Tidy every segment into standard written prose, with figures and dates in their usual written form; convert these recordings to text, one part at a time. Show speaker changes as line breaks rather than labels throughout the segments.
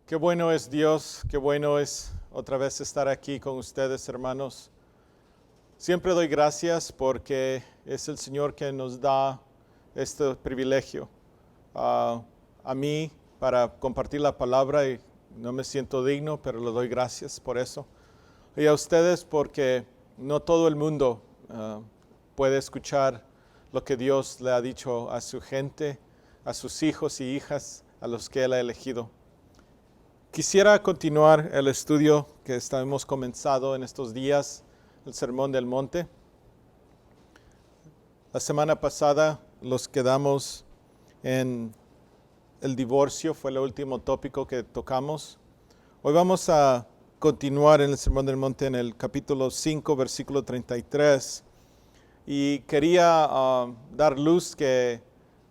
Qué bueno es Dios, qué bueno es otra vez estar aquí con ustedes, hermanos. Siempre doy gracias porque es el Señor que nos da este privilegio a mí para compartir la palabra y no me siento digno, pero le doy gracias por eso. Y a ustedes porque no todo el mundo puede escuchar lo que Dios le ha dicho a su gente, a sus hijos y hijas, a los que Él ha elegido. Quisiera continuar el estudio que hemos comenzado en estos días, el Sermón del Monte. La semana pasada los quedamos en el divorcio, fue el último tópico que tocamos. Hoy vamos a continuar en el Sermón del Monte en el capítulo 5, versículo 33. Y quería dar luz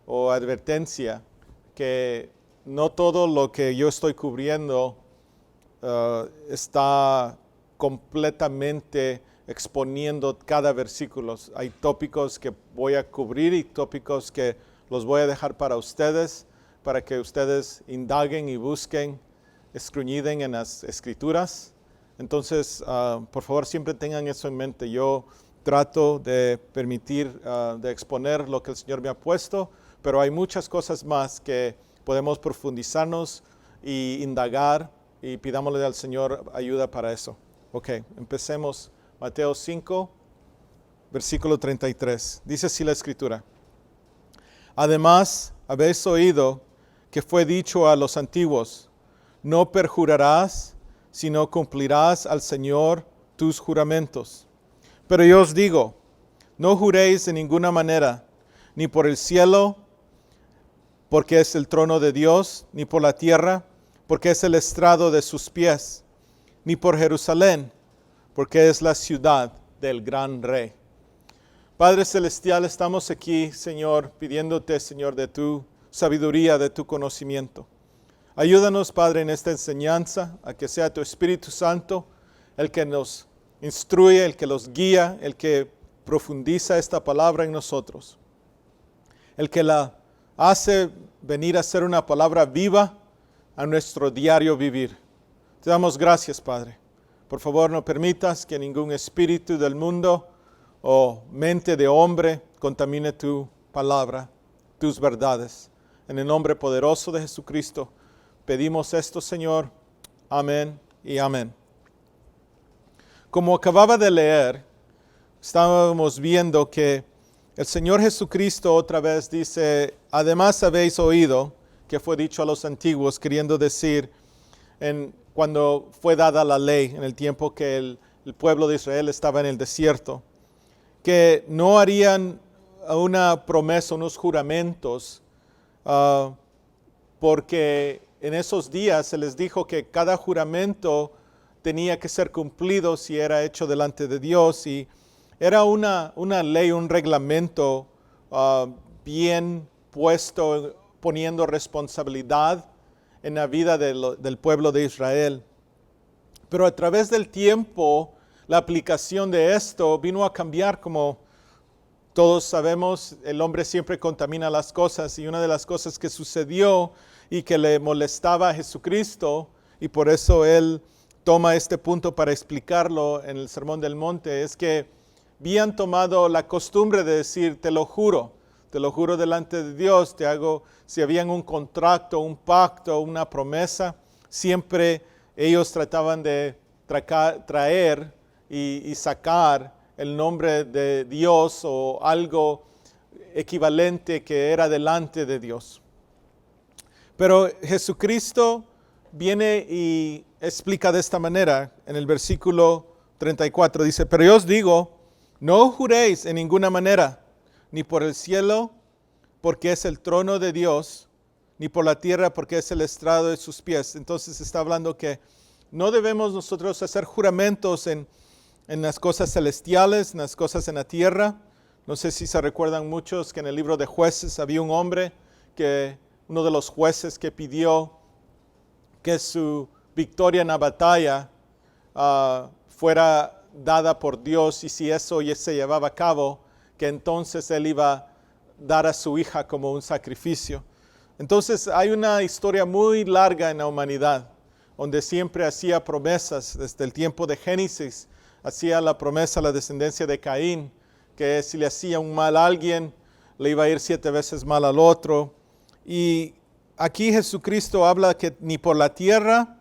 o advertencia que no todo lo que yo estoy cubriendo está completamente exponiendo cada versículo. Hay tópicos que voy a cubrir y tópicos que los voy a dejar para ustedes, para que ustedes indaguen y busquen, escudriñen en las Escrituras. Entonces, por favor, siempre tengan eso en mente. Yo trato de permitir, de exponer lo que el Señor me ha puesto, pero hay muchas cosas más que podemos profundizarnos y indagar y pidámosle al Señor ayuda para eso. Ok, empecemos. Mateo 5, versículo 33. Dice así la Escritura. Además, habéis oído que fue dicho a los antiguos, no perjurarás, sino cumplirás al Señor tus juramentos. Pero yo os digo, no juréis de ninguna manera, ni por el cielo, porque es el trono de Dios, ni por la tierra, porque es el estrado de sus pies, ni por Jerusalén, porque es la ciudad del gran Rey. Padre Celestial, estamos aquí, Señor, pidiéndote, Señor, de tu sabiduría, de tu conocimiento. Ayúdanos, Padre, en esta enseñanza, a que sea tu Espíritu Santo el que nos instruye, el que los guía, el que profundiza esta palabra en nosotros, el que la hace venir a ser una palabra viva a nuestro diario vivir. Te damos gracias, Padre. Por favor, no permitas que ningún espíritu del mundo o mente de hombre contamine tu palabra, tus verdades. En el nombre poderoso de Jesucristo, pedimos esto, Señor. Amén y amén. Como acababa de leer, estábamos viendo que el Señor Jesucristo otra vez dice, además habéis oído que fue dicho a los antiguos, queriendo decir, cuando fue dada la ley, en el tiempo que el pueblo de Israel estaba en el desierto, que no harían una promesa, unos juramentos, porque en esos días se les dijo que cada juramento tenía que ser cumplido si era hecho delante de Dios, y era una ley, un reglamento bien puesto, poniendo responsabilidad en la vida del pueblo de Israel. Pero a través del tiempo, la aplicación de esto vino a cambiar. Como todos sabemos, el hombre siempre contamina las cosas, y una de las cosas que sucedió y que le molestaba a Jesucristo, y por eso Él toma este punto para explicarlo en el Sermón del Monte, es que habían tomado la costumbre de decir, te lo juro delante de Dios, te hago, si habían un contrato, un pacto, una promesa, siempre ellos trataban de traer y sacar el nombre de Dios o algo equivalente que era delante de Dios. Pero Jesucristo viene y explica de esta manera, en el versículo 34, dice, pero yo os digo, no juréis en ninguna manera, ni por el cielo, porque es el trono de Dios, ni por la tierra, porque es el estrado de sus pies. Entonces está hablando que no debemos nosotros hacer juramentos en las cosas celestiales, en las cosas en la tierra. No sé si se recuerdan muchos que en el libro de Jueces había un hombre, uno de los jueces que pidió que su victoria en la batalla fuera dada por Dios, y si eso ya se llevaba a cabo, que entonces él iba a dar a su hija como un sacrificio. Entonces hay una historia muy larga en la humanidad donde siempre hacía promesas desde el tiempo de Génesis. Hacía la promesa a la descendencia de Caín, que si le hacía un mal a alguien, le iba a ir 7 veces mal al otro. Y aquí Jesucristo habla que ni por la tierra,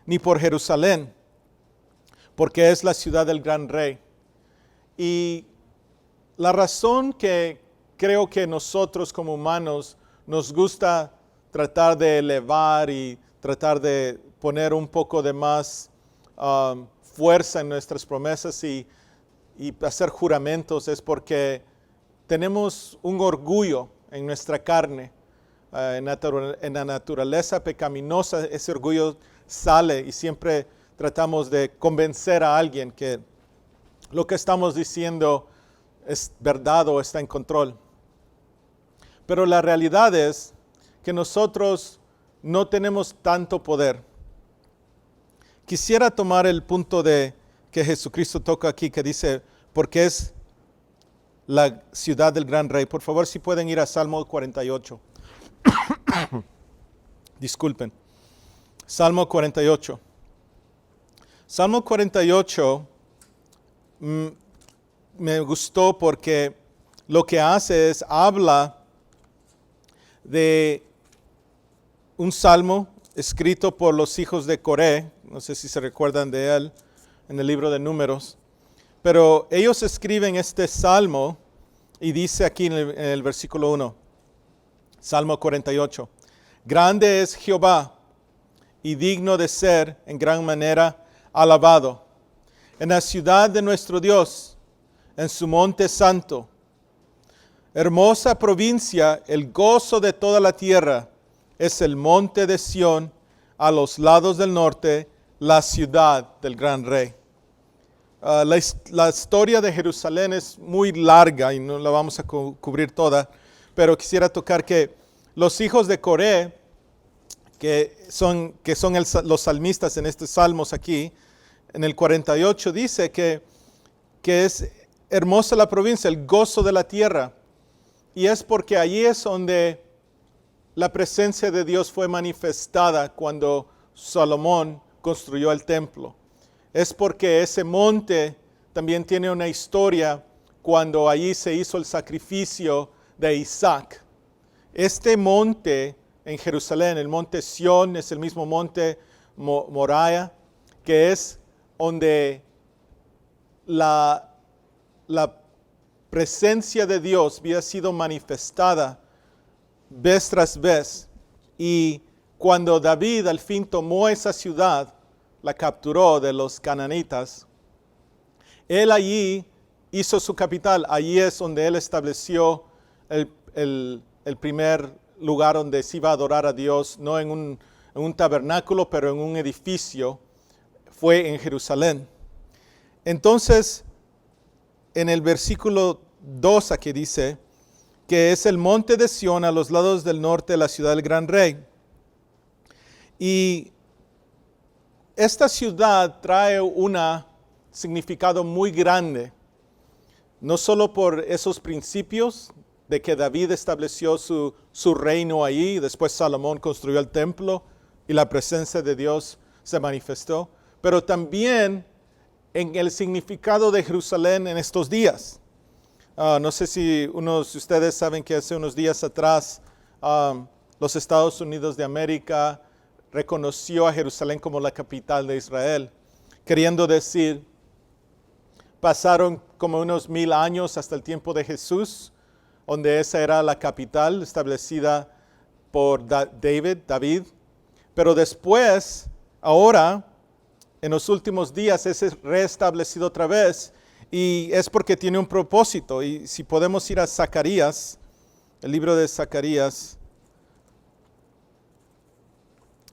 ni por Jerusalén, porque es la ciudad del gran rey. Y la razón que creo que nosotros como humanos nos gusta tratar de elevar y tratar de poner un poco de más fuerza en nuestras promesas y hacer juramentos es porque tenemos un orgullo en nuestra carne. En la naturaleza pecaminosa ese orgullo sale y siempre tratamos de convencer a alguien que lo que estamos diciendo es verdad o está en control. Pero la realidad es que nosotros no tenemos tanto poder. Quisiera tomar el punto de que Jesucristo toca aquí, que dice, porque es la ciudad del gran rey. Por favor, si pueden ir a Salmo 48. Disculpen. Salmo 48. Salmo 48 me gustó porque lo que hace es habla de un salmo escrito por los hijos de Coré. No sé si se recuerdan de él en el libro de Números. Pero ellos escriben este salmo y dice aquí en el versículo 1, Salmo 48, grande es Jehová y digno de ser en gran manera alabado. En la ciudad de nuestro Dios, en su monte santo, hermosa provincia, el gozo de toda la tierra, es el monte de Sión, a los lados del norte, la ciudad del gran rey. La historia de Jerusalén es muy larga y no la vamos a cubrir toda, pero quisiera tocar que los hijos de Coré, que son los salmistas en estos salmos aquí, en el 48 dice que es hermosa la provincia, el gozo de la tierra. Y es porque allí es donde la presencia de Dios fue manifestada cuando Salomón construyó el templo. Es porque ese monte también tiene una historia cuando allí se hizo el sacrificio de Isaac. Este monte en Jerusalén, el monte Sión, es el mismo monte Moriah, que es donde la presencia de Dios había sido manifestada vez tras vez. Y cuando David al fin tomó esa ciudad, la capturó de los cananitas, él allí hizo su capital. Allí es donde él estableció el primer lugar donde se iba a adorar a Dios, no en un tabernáculo, pero en un edificio. Fue en Jerusalén. Entonces, en el versículo 2 aquí dice que es el monte de Sión a los lados del norte de la ciudad del gran rey. Y esta ciudad trae un significado muy grande, no solo por esos principios de que David estableció su reino ahí, después Salomón construyó el templo y la presencia de Dios se manifestó, pero también en el significado de Jerusalén en estos días. No sé si unos de ustedes saben que hace unos días atrás los Estados Unidos de América reconoció a Jerusalén como la capital de Israel, queriendo decir, pasaron como unos 1000 años hasta el tiempo de Jesús, donde esa era la capital establecida por David, pero después, ahora, en los últimos días es restablecido otra vez y es porque tiene un propósito. Y si podemos ir a Zacarías, el libro de Zacarías,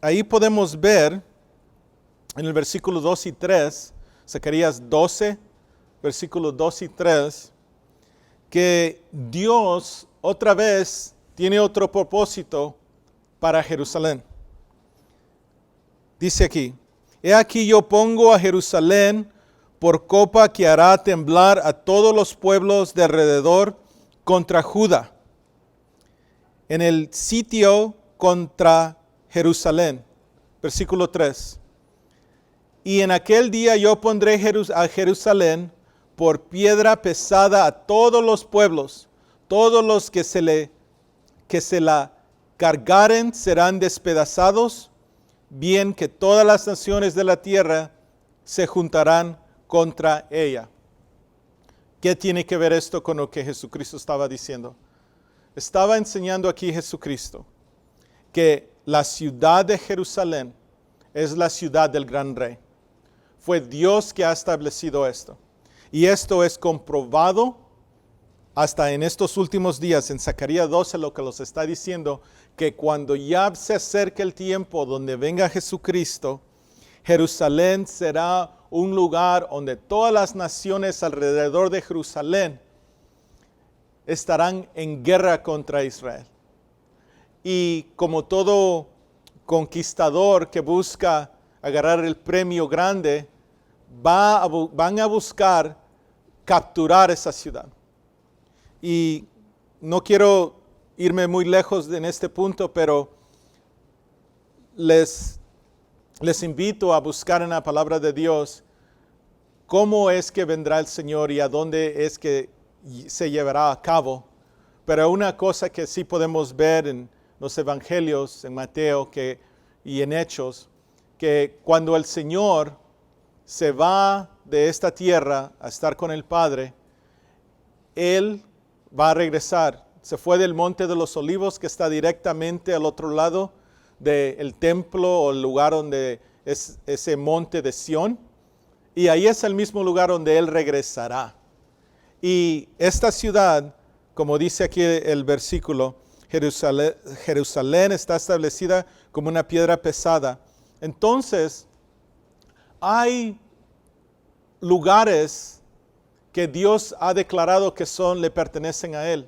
ahí podemos ver en el versículo 2 y 3, Zacarías 12, versículos 2 y 3, que Dios otra vez tiene otro propósito para Jerusalén. Dice aquí, he aquí yo pongo a Jerusalén por copa que hará temblar a todos los pueblos de alrededor contra Judá, en el sitio contra Jerusalén. Versículo 3. Y en aquel día yo pondré a Jerusalén por piedra pesada a todos los pueblos, todos los que se la cargaren serán despedazados, bien que todas las naciones de la tierra se juntarán contra ella. ¿Qué tiene que ver esto con lo que Jesucristo estaba diciendo? Estaba enseñando aquí Jesucristo que la ciudad de Jerusalén es la ciudad del gran rey. Fue Dios que ha establecido esto. Y esto es comprobado hasta en estos últimos días, en Zacarías 12, lo que los está diciendo, que cuando ya se acerque el tiempo donde venga Jesucristo, Jerusalén será un lugar donde todas las naciones alrededor de Jerusalén estarán en guerra contra Israel. Y como todo conquistador que busca agarrar el premio grande, van a buscar capturar esa ciudad. Y no quiero irme muy lejos en este punto, pero les invito a buscar en la palabra de Dios cómo es que vendrá el Señor y a dónde es que se llevará a cabo. Pero una cosa que sí podemos ver en los evangelios, en Mateo y en Hechos, que cuando el Señor se va de esta tierra a estar con el Padre, Él va a regresar. Se fue del Monte de los Olivos, que está directamente al otro lado del templo o el lugar donde es ese monte de Sión. Y ahí es el mismo lugar donde Él regresará. Y esta ciudad, como dice aquí el versículo, Jerusalén está establecida como una piedra pesada. Entonces, hay lugares que Dios ha declarado que le pertenecen a Él.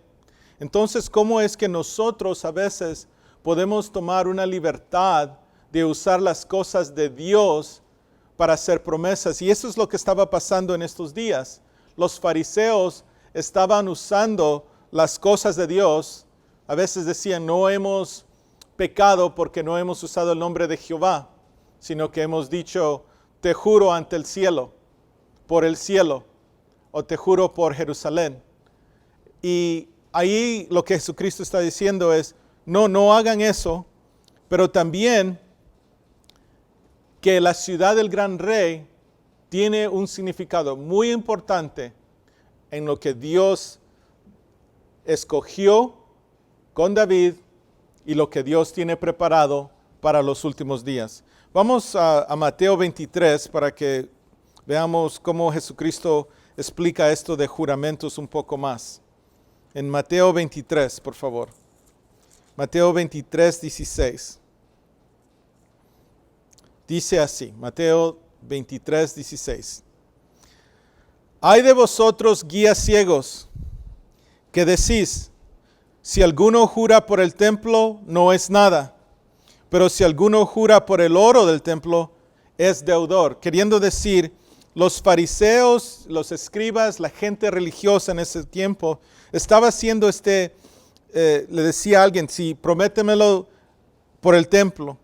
Entonces, ¿cómo es que nosotros a veces podemos tomar una libertad de usar las cosas de Dios para hacer promesas? Y eso es lo que estaba pasando en estos días. Los fariseos estaban usando las cosas de Dios. A veces decían, no hemos pecado porque no hemos usado el nombre de Jehová, sino que hemos dicho, te juro ante el cielo, por el cielo, o te juro por Jerusalén. Y ahí lo que Jesucristo está diciendo es, no hagan eso, pero también que la ciudad del gran rey tiene un significado muy importante en lo que Dios escogió con David y lo que Dios tiene preparado para los últimos días. Vamos a Mateo 23 para que veamos cómo Jesucristo explica esto de juramentos un poco más. En Mateo 23, por favor. Mateo 23, 16. Dice así, Mateo 23, 16. Ay de vosotros, guías ciegos, que decís, si alguno jura por el templo, no es nada, pero si alguno jura por el oro del templo, es deudor. Queriendo decir, los fariseos, los escribas, la gente religiosa en ese tiempo, estaba haciendo le decía a alguien, sí, prométemelo por el templo.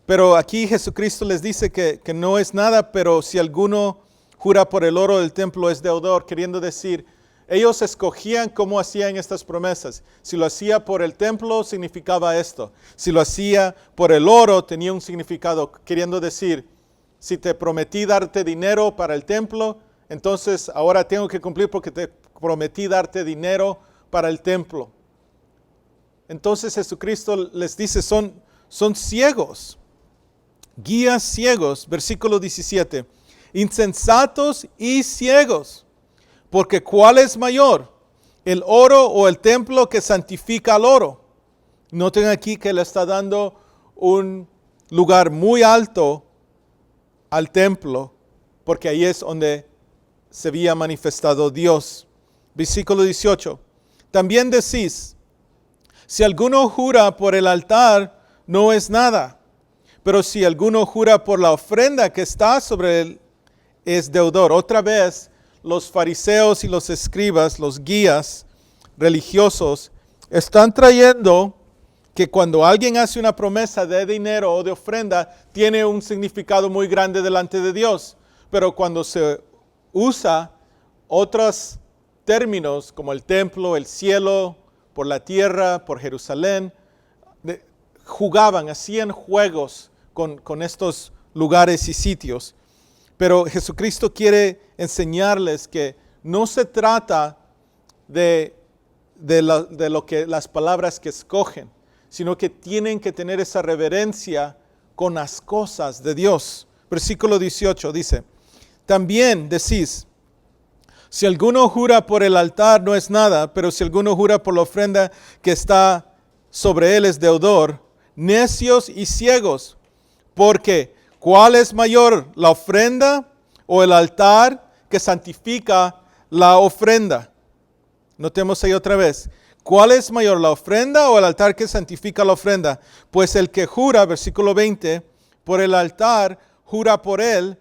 Pero aquí Jesucristo les dice que no es nada, pero si alguno jura por el oro del templo es deudor, queriendo decir, ellos escogían cómo hacían estas promesas. Si lo hacía por el templo, significaba esto. Si lo hacía por el oro, tenía un significado, queriendo decir, si te prometí darte dinero para el templo, entonces ahora tengo que cumplir porque te prometí darte dinero para el templo. Entonces Jesucristo les dice, son ciegos, guías ciegos, versículo 17, insensatos y ciegos, porque ¿cuál es mayor? ¿El oro o el templo que santifica al oro? Noten aquí que le está dando un lugar muy alto al templo, porque ahí es donde se había manifestado Dios. Versículo 18, también decís, si alguno jura por el altar, no es nada, pero si alguno jura por la ofrenda que está sobre él, es deudor. Otra vez, los fariseos y los escribas, los guías religiosos, están trayendo que cuando alguien hace una promesa de dinero o de ofrenda, tiene un significado muy grande delante de Dios. Pero cuando se usa otros términos como el templo, el cielo, por la tierra, por Jerusalén, jugaban, hacían juegos con estos lugares y sitios. Pero Jesucristo quiere enseñarles que no se trata de lo que las palabras que escogen, sino que tienen que tener esa reverencia con las cosas de Dios. Versículo 18 dice, también decís, si alguno jura por el altar no es nada, pero si alguno jura por la ofrenda que está sobre él es deudor. Necios y ciegos, porque ¿cuál es mayor, la ofrenda o el altar que santifica la ofrenda? Notemos ahí otra vez. ¿Cuál es mayor, la ofrenda o el altar que santifica la ofrenda? Pues el que jura, versículo 20, por el altar, jura por él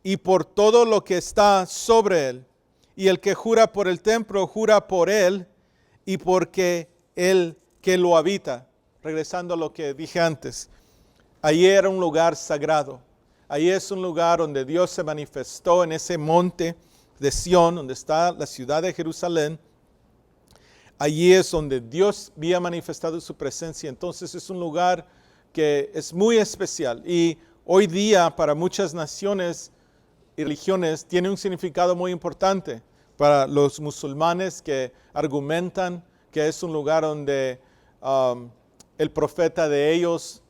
y por todo lo que está sobre él. Y el que jura por el templo, jura por él y porque él que lo habita. Regresando a lo que dije antes, allí era un lugar sagrado. Allí es un lugar donde Dios se manifestó en ese monte de Sión, donde está la ciudad de Jerusalén. Allí es donde Dios había manifestado su presencia. Entonces es un lugar que es muy especial. Y hoy día para muchas naciones y religiones tiene un significado muy importante. Para los musulmanes que argumentan que es un lugar donde el profeta de ellos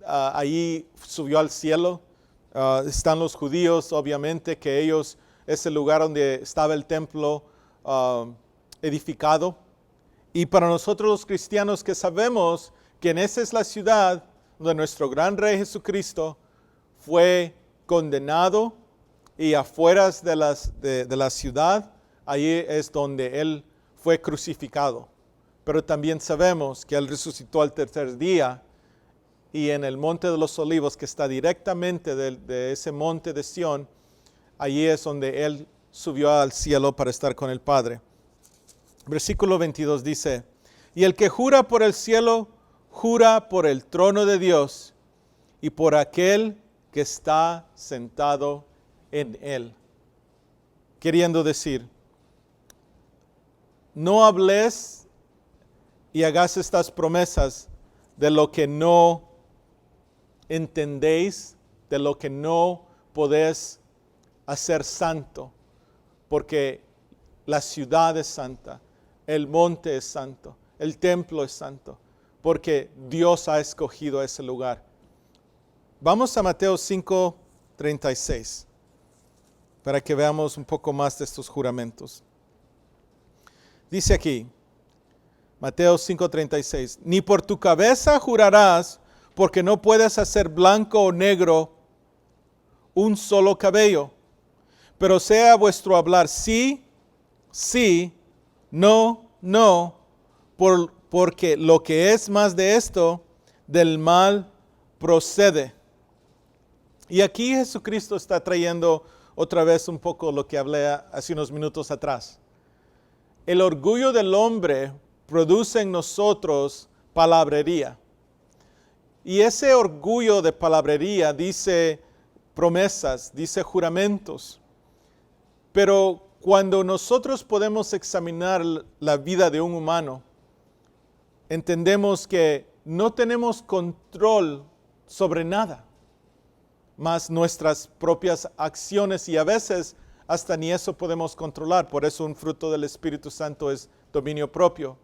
allí subió al cielo. Están los judíos, obviamente, que ellos es el lugar donde estaba el templo edificado. Y para nosotros los cristianos que sabemos que en esa es la ciudad donde nuestro gran Rey Jesucristo fue condenado y afuera de la ciudad, allí es donde Él fue crucificado. Pero también sabemos que Él resucitó al tercer día y en el Monte de los Olivos, que está directamente de ese monte de Sión, allí es donde Él subió al cielo para estar con el Padre. Versículo 22 dice, y el que jura por el cielo, jura por el trono de Dios y por aquel que está sentado en él. Queriendo decir, no hables y hagas estas promesas de lo que no entendéis, de lo que no podés hacer santo, porque la ciudad es santa, el monte es santo, el templo es santo, porque Dios ha escogido ese lugar. Vamos a Mateo 5:36 para que veamos un poco más de estos juramentos. Dice aquí, Mateo 5:36, ni por tu cabeza jurarás, porque no puedes hacer blanco o negro un solo cabello, pero sea vuestro hablar sí, sí, no, no, porque lo que es más de esto, del mal procede. Y aquí Jesucristo está trayendo otra vez un poco lo que hablé hace unos minutos atrás. El orgullo del hombre produce en nosotros palabrería. Y ese orgullo de palabrería dice promesas, dice juramentos. Pero cuando nosotros podemos examinar la vida de un humano, entendemos que no tenemos control sobre nada, más nuestras propias acciones, y a veces hasta ni eso podemos controlar. Por eso un fruto del Espíritu Santo es dominio propio.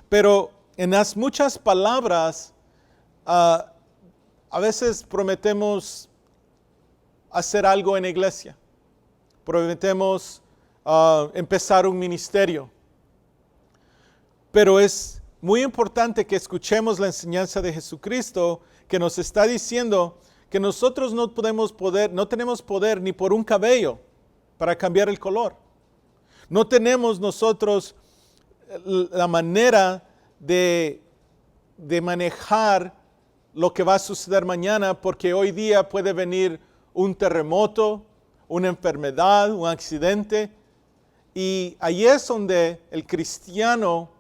Pero en las muchas palabras, a veces prometemos hacer algo en la iglesia. Prometemos empezar un ministerio. Pero es muy importante que escuchemos la enseñanza de Jesucristo, que nos está diciendo que nosotros no tenemos poder ni por un cabello para cambiar el color. No tenemos nosotros la manera de manejar lo que va a suceder mañana, porque hoy día puede venir un terremoto, una enfermedad, un accidente, y ahí es donde el cristiano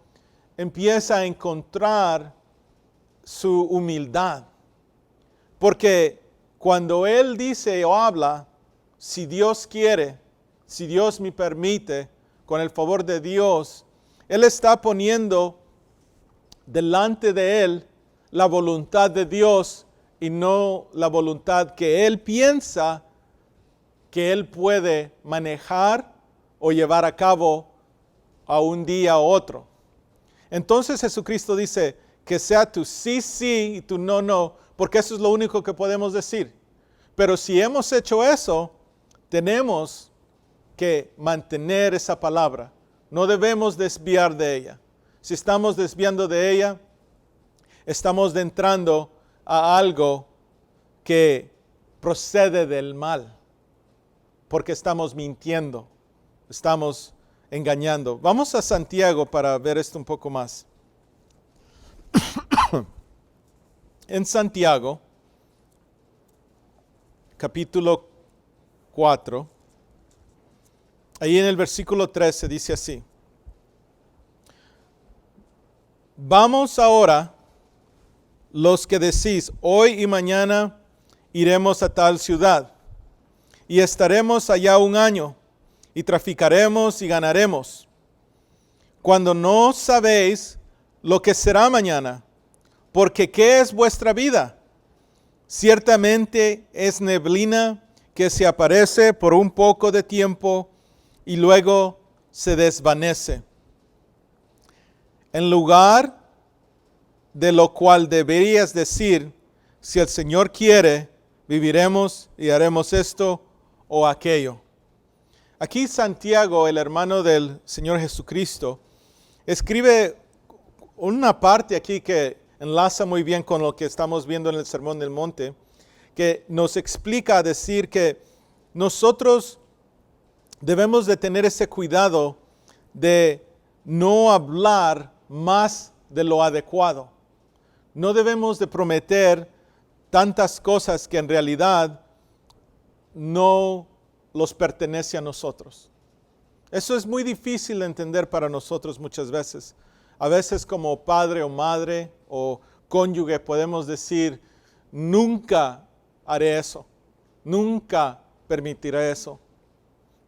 empieza a encontrar su humildad. Porque cuando él dice o habla, si Dios quiere, si Dios me permite, con el favor de Dios, él está poniendo delante de él la voluntad de Dios y no la voluntad que él piensa que él puede manejar o llevar a cabo a un día u otro. Entonces Jesucristo dice que sea tu sí, sí y tu no, no, porque eso es lo único que podemos decir. Pero si hemos hecho eso, tenemos que mantener esa palabra. No debemos desviar de ella. Si estamos desviando de ella, estamos entrando a algo que procede del mal, porque estamos mintiendo, estamos engañando. Vamos a Santiago para ver esto un poco más. En Santiago, capítulo 4, ahí en el versículo 13 dice así: vamos ahora, los que decís, hoy y mañana iremos a tal ciudad, y estaremos allá un año, y traficaremos y ganaremos, cuando no sabéis lo que será mañana, porque ¿qué es vuestra vida? Ciertamente es neblina que se aparece por un poco de tiempo y luego se desvanece. En lugar de lo cual deberías decir, si el Señor quiere, viviremos y haremos esto o aquello. Aquí Santiago, el hermano del Señor Jesucristo, escribe una parte aquí que enlaza muy bien con lo que estamos viendo en el Sermón del Monte, que nos explica a decir que nosotros debemos de tener ese cuidado de no hablar más de lo adecuado. No debemos de prometer tantas cosas que en realidad no los pertenece a nosotros. Eso es muy difícil de entender para nosotros muchas veces. A veces como padre o madre o cónyuge podemos decir, nunca haré eso, nunca permitiré eso.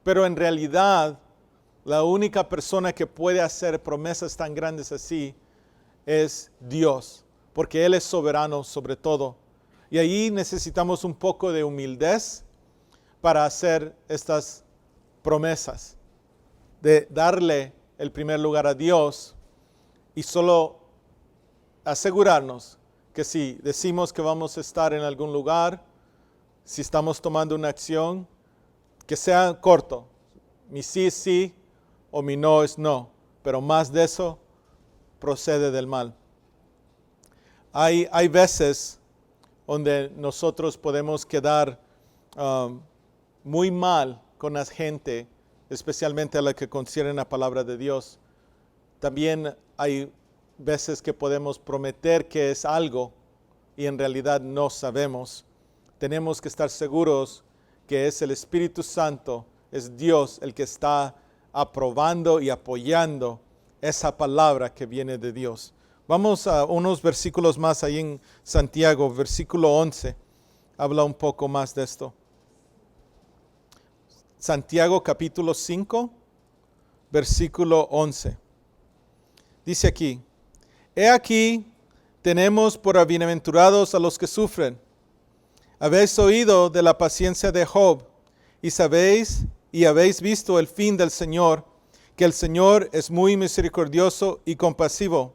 Pero en realidad, la única persona que puede hacer promesas tan grandes así es Dios, porque Él es soberano sobre todo. Y ahí necesitamos un poco de humildad para hacer estas promesas, de darle el primer lugar a Dios y solo asegurarnos que si decimos que vamos a estar en algún lugar, si estamos tomando una acción, que sea corto. Mi sí es sí o mi no es no, pero más de eso procede del mal. Hay veces donde nosotros podemos quedar muy mal con la gente, especialmente a la que consideren la palabra de Dios. También hay veces que podemos prometer que es algo y en realidad no sabemos. Tenemos que estar seguros que es el Espíritu Santo, es Dios el que está aprobando y apoyando esa palabra que viene de Dios. Vamos a unos versículos más ahí en Santiago, versículo 11, habla un poco más de esto. Santiago capítulo 5, versículo 11. Dice aquí: he aquí, tenemos por bienaventurados a los que sufren. Habéis oído de la paciencia de Job, y sabéis y habéis visto el fin del Señor, que el Señor es muy misericordioso y compasivo.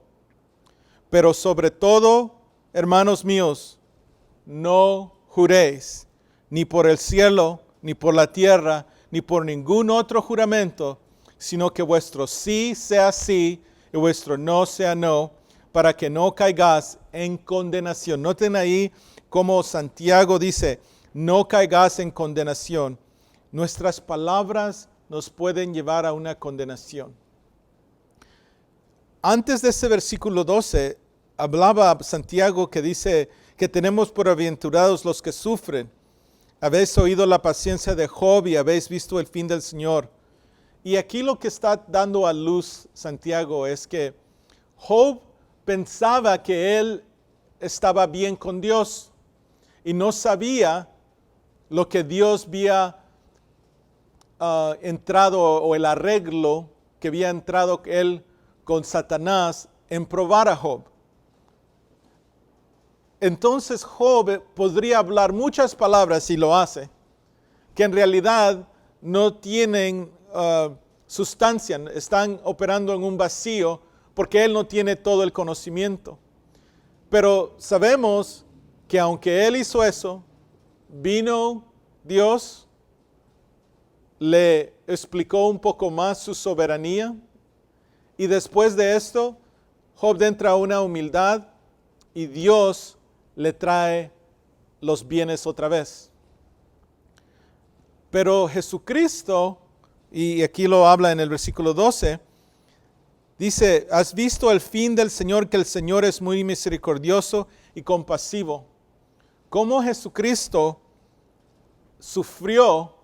Pero sobre todo, hermanos míos, no juréis, ni por el cielo, ni por la tierra, ni por ningún otro juramento, sino que vuestro sí sea sí y vuestro no sea no, para que no caigas en condenación. Noten ahí como Santiago dice, no caigas en condenación. Nuestras palabras nos pueden llevar a una condenación. Antes de ese versículo 12, hablaba Santiago que dice que tenemos por bienaventurados los que sufren. Habéis oído la paciencia de Job y habéis visto el fin del Señor. Y aquí lo que está dando a luz Santiago es que Job pensaba que él estaba bien con Dios y no sabía lo que Dios había entrado, o el arreglo que había entrado él con Satanás en probar a Job. Entonces Job podría hablar muchas palabras, y lo hace, que en realidad no tienen sustancia, están operando en un vacío porque él no tiene todo el conocimiento. Pero sabemos que aunque él hizo eso, vino Dios, le explicó un poco más su soberanía, y después de esto, Job entra a una humildad y Dios le trae los bienes otra vez. Pero Jesucristo, y aquí lo habla en el versículo 12, dice, ¿has visto el fin del Señor, que el Señor es muy misericordioso y compasivo? Cómo Jesucristo sufrió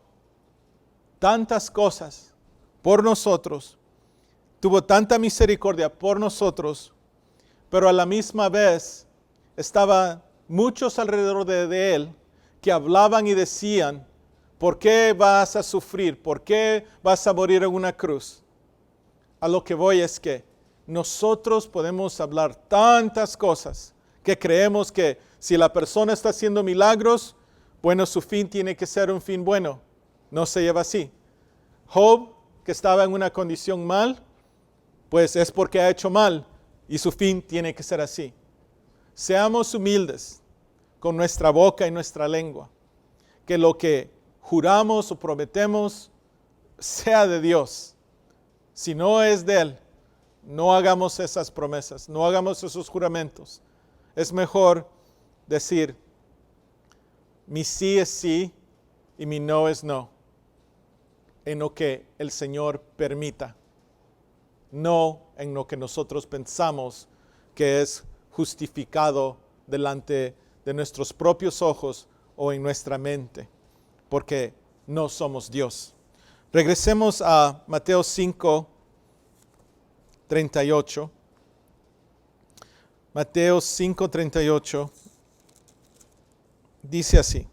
tantas cosas por nosotros, tuvo tanta misericordia por nosotros, pero a la misma vez estaban muchos alrededor de él que hablaban y decían, ¿por qué vas a sufrir? ¿Por qué vas a morir en una cruz? A lo que voy es que nosotros podemos hablar tantas cosas que creemos que si la persona está haciendo milagros, bueno, su fin tiene que ser un fin bueno. No se lleva así. Job, que estaba en una condición mal, pues es porque ha hecho mal y su fin tiene que ser así. Seamos humildes con nuestra boca y nuestra lengua, que lo que juramos o prometemos sea de Dios. Si no es de Él, no hagamos esas promesas, no hagamos esos juramentos. Es mejor decir, mi sí es sí y mi no es no, en lo que el Señor permita, no en lo que nosotros pensamos que es justificado delante de nuestros propios ojos o en nuestra mente, porque no somos Dios. Regresemos a Mateo 5, 38. Mateo 5, 38 dice así.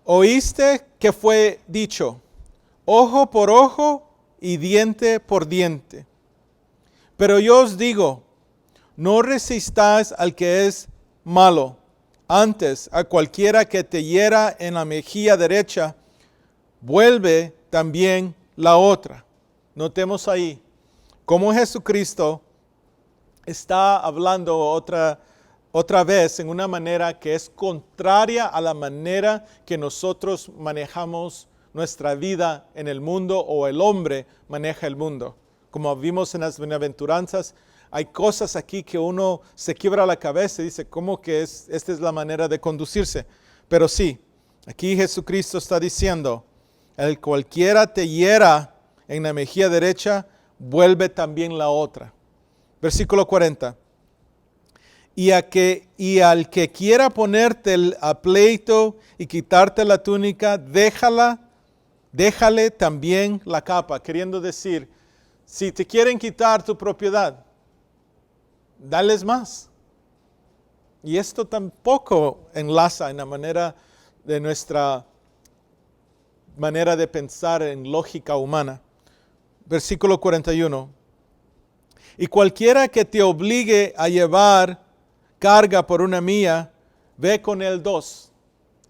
Oíste que fue dicho, ojo por ojo y diente por diente. Pero yo os digo, no resistáis al que es malo. Antes, a cualquiera que te hiera en la mejilla derecha, vuelve también la otra. Notemos ahí cómo Jesucristo está hablando otra vez en una manera que es contraria a la manera que nosotros manejamos nuestra vida en el mundo, o el hombre maneja el mundo. Como vimos en las bienaventuranzas, hay cosas aquí que uno se quiebra la cabeza y dice, ¿cómo que esta es la manera de conducirse? Pero sí, aquí Jesucristo está diciendo, el cualquiera te hiera en la mejilla derecha, vuelve también la otra. Versículo 40. Y al que quiera ponerte a pleito y quitarte la túnica, déjale también la capa. Queriendo decir, si te quieren quitar tu propiedad, dales más. Y esto tampoco enlaza en la manera de nuestra manera de pensar en lógica humana. Versículo 41. Y cualquiera que te obligue a llevar carga por una milla, ve con él 2.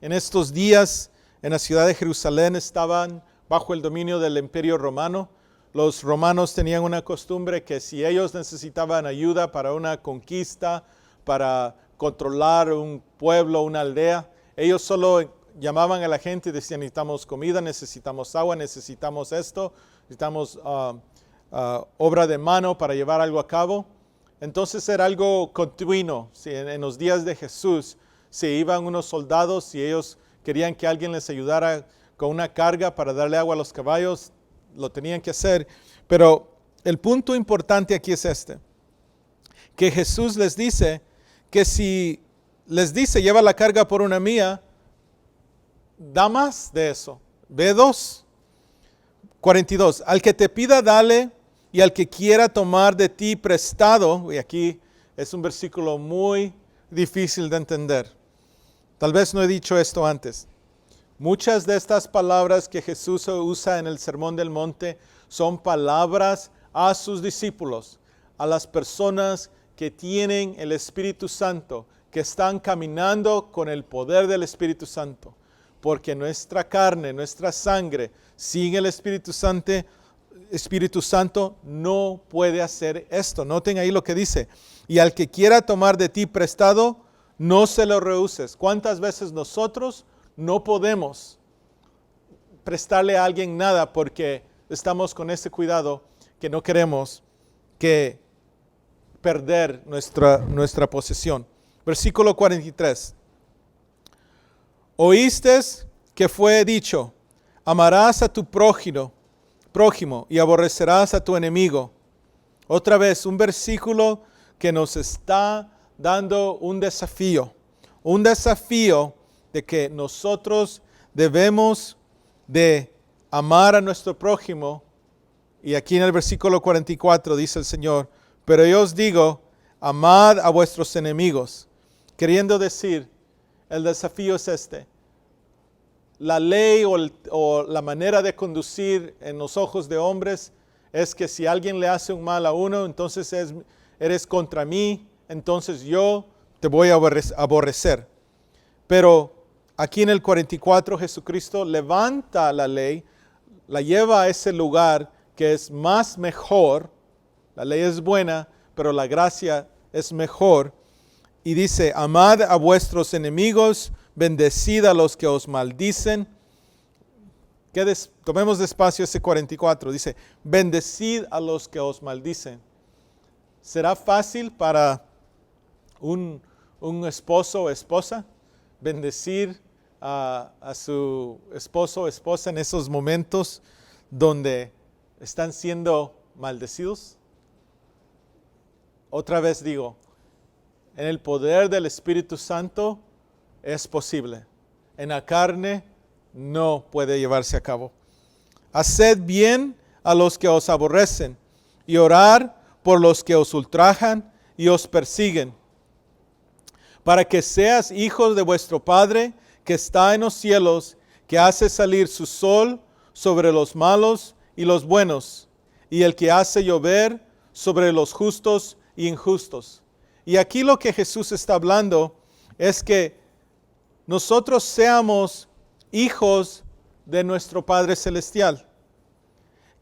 En estos días, en la ciudad de Jerusalén, estaban bajo el dominio del Imperio Romano. Los romanos tenían una costumbre que si ellos necesitaban ayuda para una conquista, para controlar un pueblo, una aldea, ellos solo llamaban a la gente y decían, necesitamos comida, necesitamos agua, necesitamos esto, necesitamos obra de mano para llevar algo a cabo. Entonces era algo continuo. Sí, en los días de Jesús se iban unos soldados y ellos querían que alguien les ayudara con una carga para darle agua a los caballos, lo tenían que hacer. Pero el punto importante aquí es este, que Jesús les dice que si les dice lleva la carga por una milla, da más de eso, ve 2. 42, al que te pida dale, y al que quiera tomar de ti prestado, y aquí es un versículo muy difícil de entender. Tal vez no he dicho esto antes. Muchas de estas palabras que Jesús usa en el Sermón del Monte son palabras a sus discípulos, a las personas que tienen el Espíritu Santo, que están caminando con el poder del Espíritu Santo. Porque nuestra carne, nuestra sangre, sin el Espíritu Santo no puede hacer esto. Noten ahí lo que dice. Y al que quiera tomar de ti prestado, no se lo rehuses. ¿Cuántas veces nosotros no podemos prestarle a alguien nada porque estamos con ese cuidado que no queremos que perder nuestra posesión? Versículo 43. Oíste que fue dicho, amarás a tu prójimo y aborrecerás a tu enemigo. Otra vez, un versículo que nos está dando un desafío de que nosotros debemos de amar a nuestro prójimo. Y aquí en el versículo 44 dice el Señor, pero yo os digo, amad a vuestros enemigos. Queriendo decir, el desafío es este. La ley o la manera de conducir en los ojos de hombres es que si alguien le hace un mal a uno, entonces eres contra mí, entonces yo te voy a aborrecer. Pero aquí en el 44 Jesucristo levanta la ley, la lleva a ese lugar que es más mejor. La ley es buena, pero la gracia es mejor. Y dice, amad a vuestros enemigos, bendecid a los que os maldicen. Tomemos despacio ese 44. Dice, bendecid a los que os maldicen. ¿Será fácil para un esposo o esposa bendecir a su esposo o esposa en esos momentos donde están siendo maldecidos? Otra vez digo, en el poder del Espíritu Santo es posible. En la carne no puede llevarse a cabo. Haced bien a los que os aborrecen y orar por los que os ultrajan y os persiguen, para que seas hijos de vuestro Padre que está en los cielos, que hace salir su sol sobre los malos y los buenos, y el que hace llover sobre los justos y injustos. Y aquí lo que Jesús está hablando es que nosotros seamos hijos de nuestro Padre Celestial.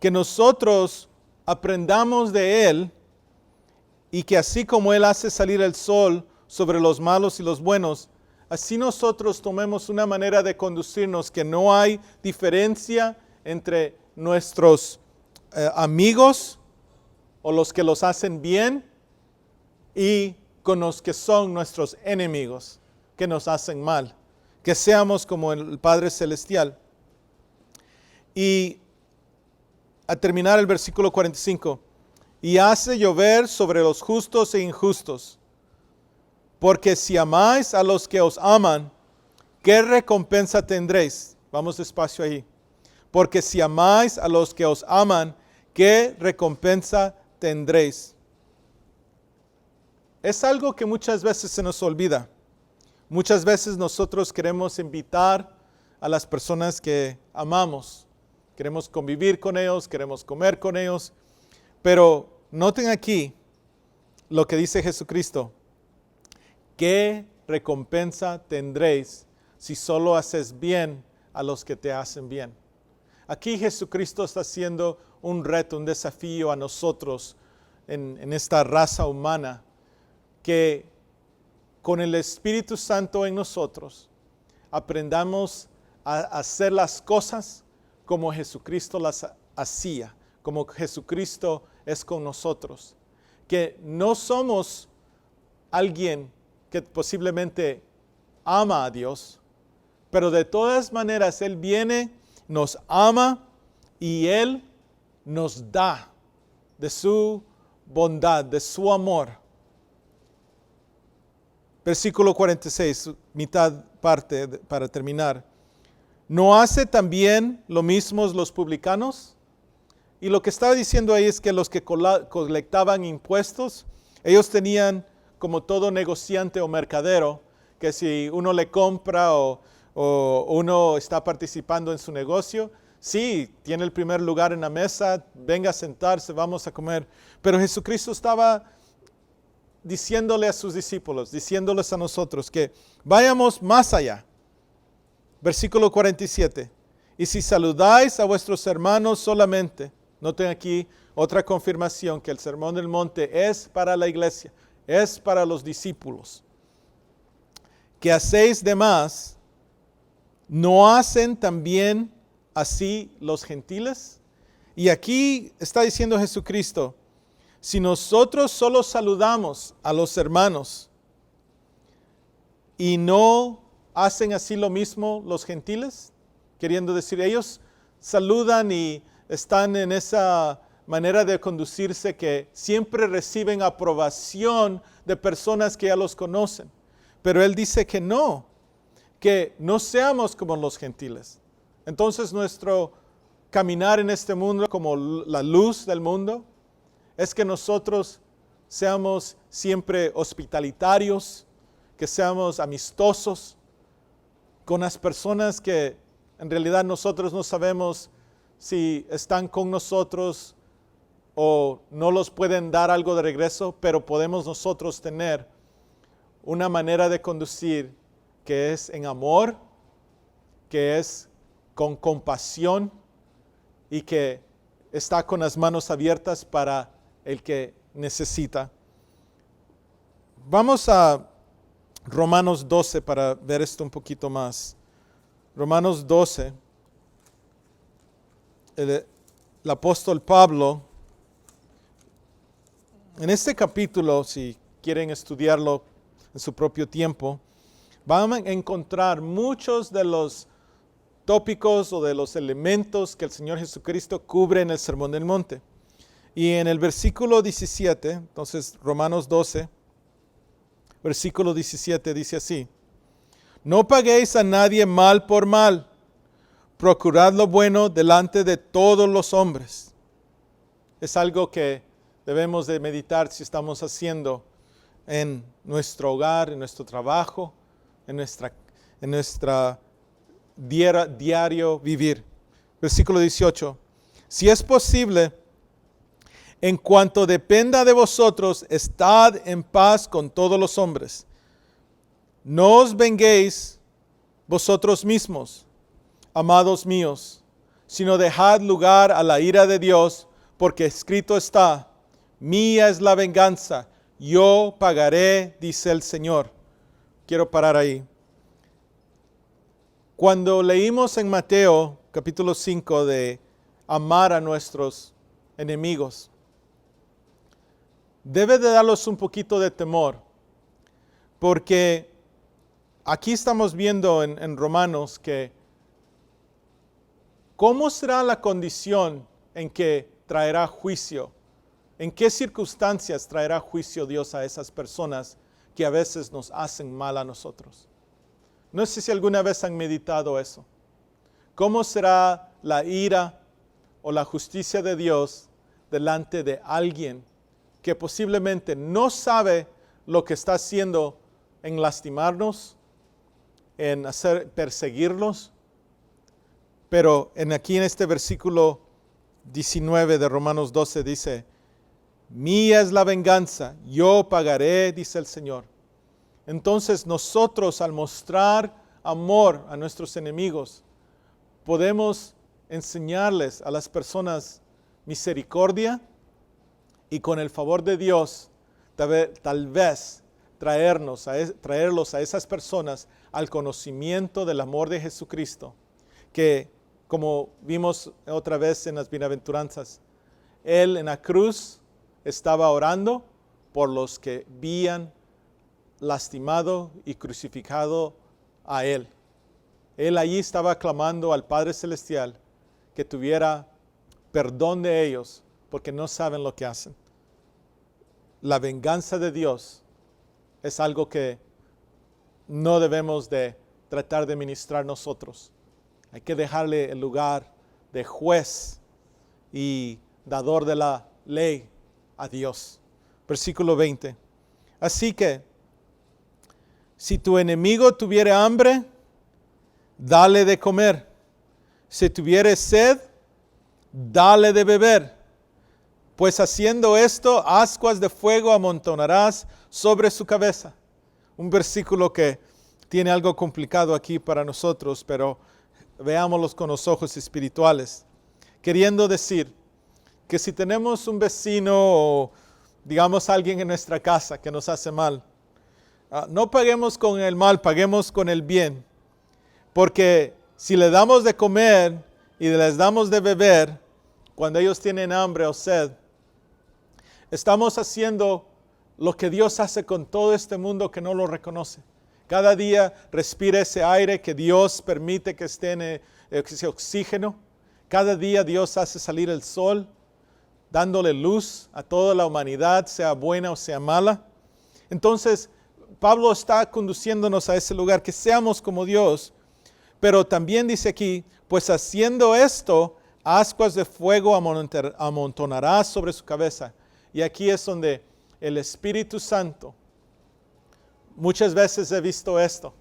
Que nosotros aprendamos de Él y que así como Él hace salir el sol sobre los malos y los buenos, así nosotros tomemos una manera de conducirnos que no hay diferencia entre nuestros amigos o los que los hacen bien y con los que son nuestros enemigos, que nos hacen mal. Que seamos como el Padre Celestial. Y a terminar el versículo 45. Y hace llover sobre los justos e injustos. Porque si amáis a los que os aman, ¿qué recompensa tendréis? Vamos despacio ahí. Porque si amáis a los que os aman, ¿qué recompensa tendréis? Es algo que muchas veces se nos olvida. Muchas veces nosotros queremos invitar a las personas que amamos. Queremos convivir con ellos, queremos comer con ellos. Pero noten aquí lo que dice Jesucristo. ¿Qué recompensa tendréis si solo haces bien a los que te hacen bien? Aquí Jesucristo está haciendo un reto, un desafío a nosotros en esta raza humana, que con el Espíritu Santo en nosotros aprendamos a hacer las cosas como Jesucristo las hacía, como Jesucristo es con nosotros. Que no somos alguien que posiblemente ama a Dios, pero de todas maneras Él viene, nos ama y Él nos da de su bondad, de su amor. Versículo 46, mitad parte para terminar. ¿No hace también lo mismo los publicanos Y lo que estaba diciendo ahí es que los que colectaban impuestos, ellos tenían como todo negociante o mercadero, que si uno le compra o uno está participando en su negocio, sí, tiene el primer lugar en la mesa, venga a sentarse, vamos a comer. Pero Jesucristo estaba diciéndole a sus discípulos, diciéndoles a nosotros que vayamos más allá. Versículo 47. Y si saludáis a vuestros hermanos solamente, noten aquí otra confirmación que el Sermón del Monte es para la iglesia, es para los discípulos. ¿Qué hacéis de más? ¿No hacen también así los gentiles? Y aquí está diciendo Jesucristo, si nosotros solo saludamos a los hermanos y no hacen así lo mismo los gentiles, queriendo decir, ellos saludan y están en esa manera de conducirse que siempre reciben aprobación de personas que ya los conocen. Pero Él dice que no seamos como los gentiles. Entonces nuestro caminar en este mundo como la luz del mundo es que nosotros seamos siempre hospitalitarios, que seamos amistosos con las personas que en realidad nosotros no sabemos si están con nosotros o no los pueden dar algo de regreso, pero podemos nosotros tener una manera de conducir que es en amor, que es con compasión y que está con las manos abiertas para el que necesita. Vamos a Romanos 12 para ver esto un poquito más. Romanos 12, el apóstol Pablo, en este capítulo, si quieren estudiarlo en su propio tiempo, van a encontrar muchos de los tópicos o de los elementos que el Señor Jesucristo cubre en el Sermón del Monte. Y en el versículo 17, entonces Romanos 12, versículo 17 dice así: no paguéis a nadie mal por mal, procurad lo bueno delante de todos los hombres. Es algo que debemos de meditar si estamos haciendo en nuestro hogar, en nuestro trabajo, en nuestra diario vivir. Versículo 18. Si es posible, en cuanto dependa de vosotros, estad en paz con todos los hombres. No os venguéis vosotros mismos, amados míos, sino dejad lugar a la ira de Dios, porque escrito está, mía es la venganza, yo pagaré, dice el Señor. Quiero parar ahí. Cuando leímos en Mateo capítulo 5 de amar a nuestros enemigos, debe de darlos un poquito de temor, porque aquí estamos viendo en Romanos que cómo será la condición en que traerá juicio, en qué circunstancias traerá juicio Dios a esas personas que a veces nos hacen mal a nosotros. No sé si alguna vez han meditado eso. ¿Cómo será la ira o la justicia de Dios delante de alguien que posiblemente no sabe lo que está haciendo en lastimarnos, en perseguirnos? Pero aquí en este versículo 19 de Romanos 12 dice, mía es la venganza, yo pagaré, dice el Señor. Entonces nosotros, al mostrar amor a nuestros enemigos, podemos enseñarles a las personas misericordia y con el favor de Dios tal vez traerlos a esas personas al conocimiento del amor de Jesucristo, que como vimos otra vez en las bienaventuranzas, Él en la cruz estaba orando por los que habían lastimado y crucificado a Él. Él allí estaba clamando al Padre Celestial que tuviera perdón de ellos porque no saben lo que hacen. La venganza de Dios es algo que no debemos de tratar de ministrar nosotros. Hay que dejarle el lugar de juez y dador de la ley, a Dios. Versículo 20. Así que, si tu enemigo tuviere hambre, dale de comer. Si tuviere sed, dale de beber. Pues haciendo esto, ascuas de fuego amontonarás sobre su cabeza. Un versículo que tiene algo complicado aquí para nosotros, pero veámoslo con los ojos espirituales. Queriendo decir que si tenemos un vecino o digamos alguien en nuestra casa que nos hace mal, no paguemos con el mal, paguemos con el bien. Porque si le damos de comer y les damos de beber, cuando ellos tienen hambre o sed, estamos haciendo lo que Dios hace con todo este mundo que no lo reconoce. Cada día respira ese aire que Dios permite que esté en ese oxígeno. Cada día Dios hace salir el sol, dándole luz a toda la humanidad, sea buena o sea mala. Entonces, Pablo está conduciéndonos a ese lugar, que seamos como Dios. Pero también dice aquí, pues haciendo esto, ascuas de fuego amontonarás sobre su cabeza. Y aquí es donde el Espíritu Santo, muchas veces he visto esto,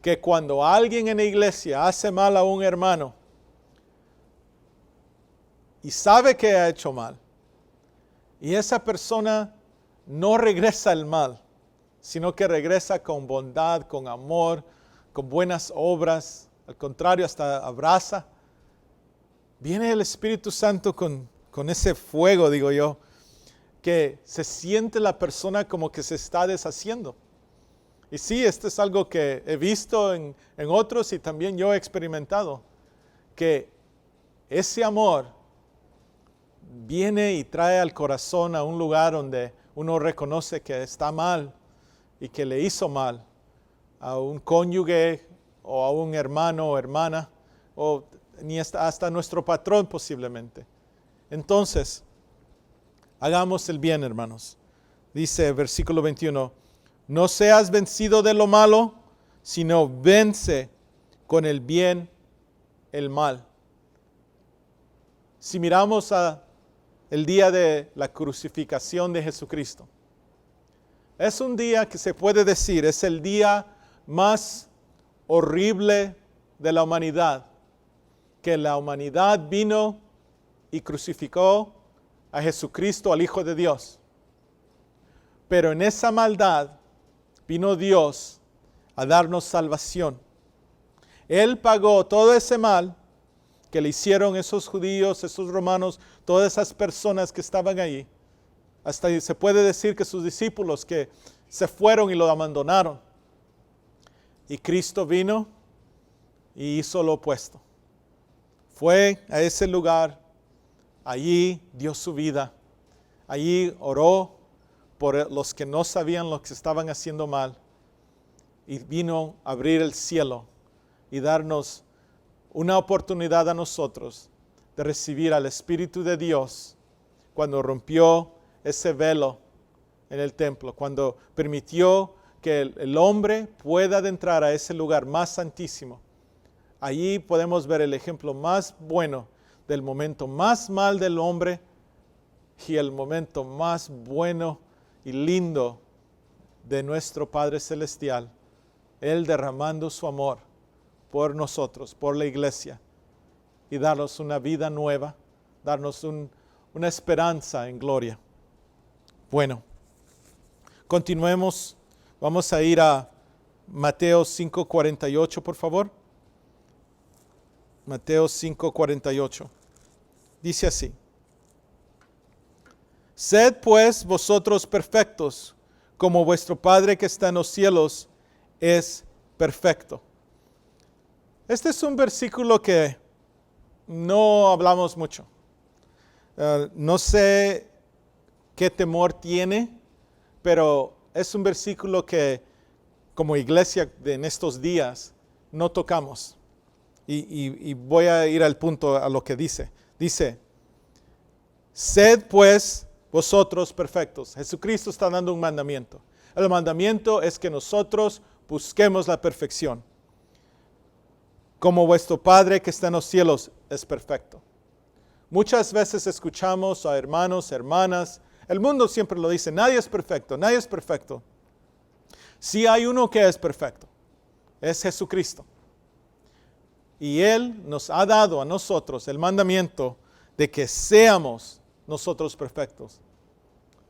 que cuando alguien en la iglesia hace mal a un hermano y sabe que ha hecho mal, y esa persona no regresa el mal, sino que regresa con bondad, con amor, con buenas obras, al contrario, hasta abraza. Viene el Espíritu Santo con ese fuego, digo yo, que se siente la persona como que se está deshaciendo. Y sí, esto es algo que he visto en otros y también yo he experimentado, que ese amor viene y trae al corazón a un lugar donde uno reconoce que está mal y que le hizo mal a un cónyuge o a un hermano o hermana o ni hasta nuestro patrón posiblemente. Entonces, hagamos el bien, hermanos. Dice versículo 21, no seas vencido de lo malo, sino vence con el bien el mal. Si miramos a el día de la crucificación de Jesucristo, es un día que se puede decir, es el día más horrible de la humanidad, que la humanidad vino y crucificó a Jesucristo, al Hijo de Dios. Pero en esa maldad vino Dios a darnos salvación. Él pagó todo ese mal que le hicieron esos judíos, esos romanos, todas esas personas que estaban ahí. Hasta se puede decir que sus discípulos que se fueron y lo abandonaron. Y Cristo vino y hizo lo opuesto. Fue a ese lugar, allí dio su vida, allí oró por los que no sabían lo que estaban haciendo mal y vino a abrir el cielo y darnos una oportunidad a nosotros de recibir al Espíritu de Dios cuando rompió ese velo en el templo, cuando permitió que el hombre pueda adentrar a ese lugar más santísimo. Allí podemos ver el ejemplo más bueno del momento más mal del hombre y el momento más bueno y lindo de nuestro Padre Celestial, Él derramando su amor por nosotros, por la iglesia, y darnos una vida nueva, darnos una esperanza en gloria. Bueno, continuemos. Vamos a ir a Mateo 5:48, por favor. Mateo 5:48. Dice así: Sed pues vosotros perfectos, como vuestro Padre que está en los cielos es perfecto. Este es un versículo que no hablamos mucho. No sé qué temor tiene, pero es un versículo que como iglesia en estos días no tocamos. Y voy a ir al punto, a lo que dice. Dice, sed pues vosotros perfectos. Jesucristo está dando un mandamiento. El mandamiento es que nosotros busquemos la perfección. Como vuestro Padre que está en los cielos es perfecto. Muchas veces escuchamos a hermanos, hermanas, el mundo siempre lo dice, nadie es perfecto, nadie es perfecto. Sí hay uno que es perfecto, es Jesucristo. Y Él nos ha dado a nosotros el mandamiento de que seamos nosotros perfectos.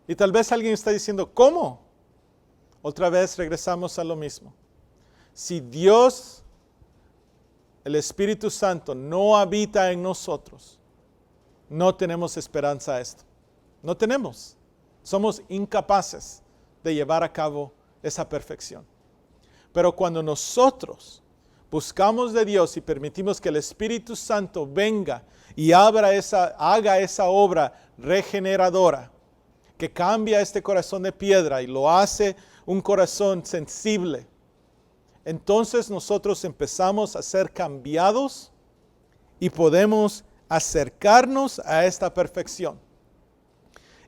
Y tal vez alguien está diciendo, ¿cómo? Otra vez regresamos a lo mismo. Si Dios, el Espíritu Santo, no habita en nosotros, no tenemos esperanza a esto. No tenemos. Somos incapaces de llevar a cabo esa perfección. Pero cuando nosotros buscamos de Dios y permitimos que el Espíritu Santo venga y haga esa obra regeneradora, que cambia este corazón de piedra y lo hace un corazón sensible, entonces nosotros empezamos a ser cambiados y podemos acercarnos a esta perfección.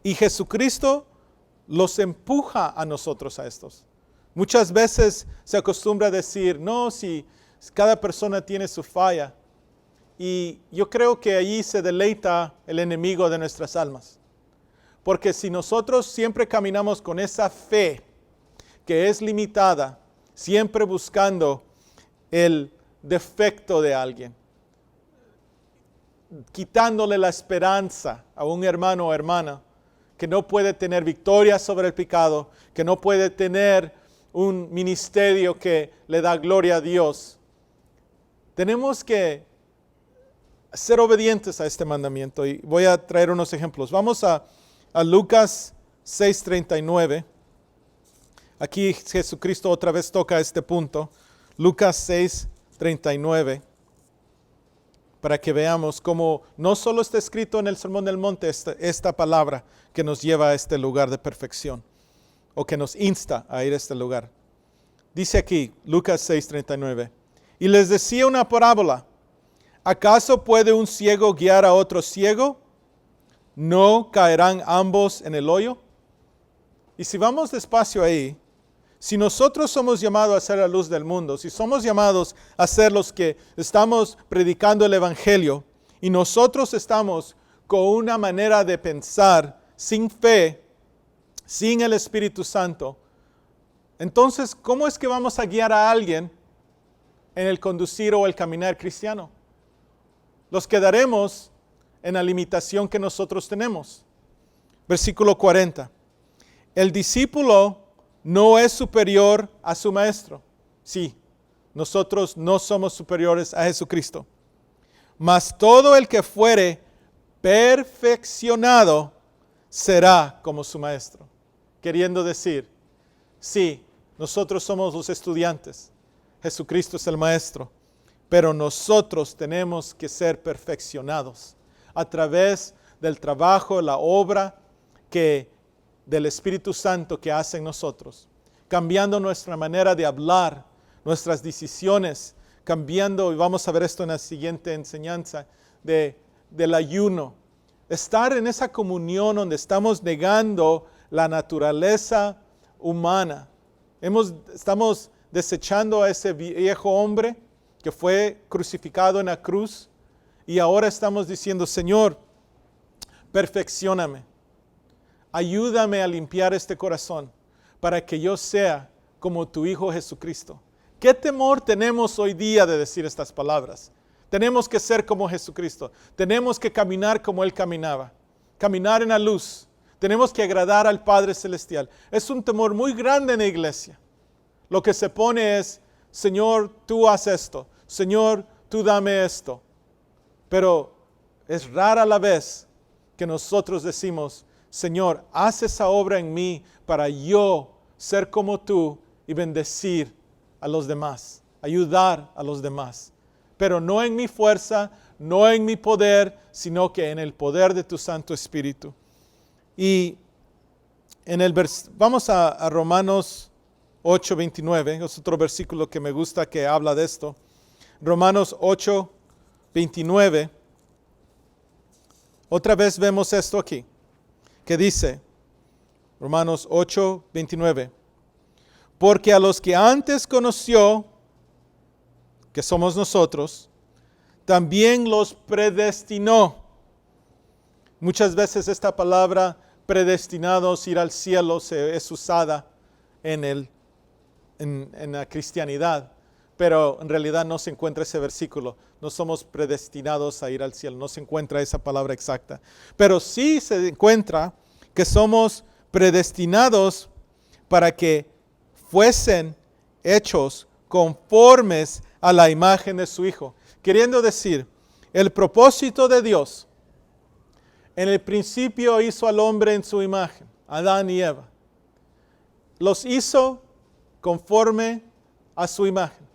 Y Jesucristo los empuja a nosotros a estos. Muchas veces se acostumbra a decir, no, si cada persona tiene su falla. Y yo creo que allí se deleita el enemigo de nuestras almas. Porque si nosotros siempre caminamos con esa fe que es limitada, siempre buscando el defecto de alguien, quitándole la esperanza a un hermano o hermana que no puede tener victoria sobre el pecado, que no puede tener un ministerio que le da gloria a Dios. Tenemos que ser obedientes a este mandamiento y voy a traer unos ejemplos. Vamos a Lucas 6:39. Aquí Jesucristo otra vez toca este punto. Lucas 6:39. Para que veamos cómo no solo está escrito en el Sermón del Monte esta palabra que nos lleva a este lugar de perfección o que nos insta a ir a este lugar. Dice aquí, Lucas 6:39, y les decía una parábola, ¿acaso puede un ciego guiar a otro ciego? ¿No caerán ambos en el hoyo? Y si vamos despacio ahí, si nosotros somos llamados a ser la luz del mundo, si somos llamados a ser los que estamos predicando el Evangelio y nosotros estamos con una manera de pensar sin fe, sin el Espíritu Santo, entonces, ¿cómo es que vamos a guiar a alguien en el conducir o el caminar cristiano? Los quedaremos en la limitación que nosotros tenemos. Versículo 40. El discípulo no es superior a su maestro. Sí, nosotros no somos superiores a Jesucristo. Mas todo el que fuere perfeccionado será como su maestro. Queriendo decir, sí, nosotros somos los estudiantes. Jesucristo es el maestro. Pero nosotros tenemos que ser perfeccionados a través del trabajo, la obra del Espíritu Santo que hace en nosotros, cambiando nuestra manera de hablar, nuestras decisiones, cambiando, y vamos a ver esto en la siguiente enseñanza, del ayuno. Estar en esa comunión donde estamos negando la naturaleza humana. Estamos desechando a ese viejo hombre que fue crucificado en la cruz y ahora estamos diciendo, Señor, perfeccióname. Ayúdame a limpiar este corazón para que yo sea como tu Hijo Jesucristo. ¿Qué temor tenemos hoy día de decir estas palabras? Tenemos que ser como Jesucristo. Tenemos que caminar como Él caminaba. Caminar en la luz. Tenemos que agradar al Padre Celestial. Es un temor muy grande en la iglesia. Lo que se pone es, Señor, tú haz esto. Señor, tú dame esto. Pero es rara la vez que nosotros decimos, Señor, haz esa obra en mí para yo ser como tú y bendecir a los demás, ayudar a los demás. Pero no en mi fuerza, no en mi poder, sino que en el poder de tu Santo Espíritu. Y vamos a Romanos 8:29, es otro versículo que me gusta que habla de esto. Romanos 8:29. Otra vez vemos esto aquí, que dice, Romanos 8:29, porque a los que antes conoció, que somos nosotros, también los predestinó Muchas veces esta palabra predestinados a ir al cielo es usada en la cristianidad, pero en realidad no se encuentra ese versículo. No somos predestinados a ir al cielo, no se encuentra esa palabra exacta. Pero sí se encuentra que somos predestinados para que fuesen hechos conformes a la imagen de su Hijo. Queriendo decir, el propósito de Dios, en el principio hizo al hombre en su imagen, Adán y Eva. Los hizo conforme a su imagen,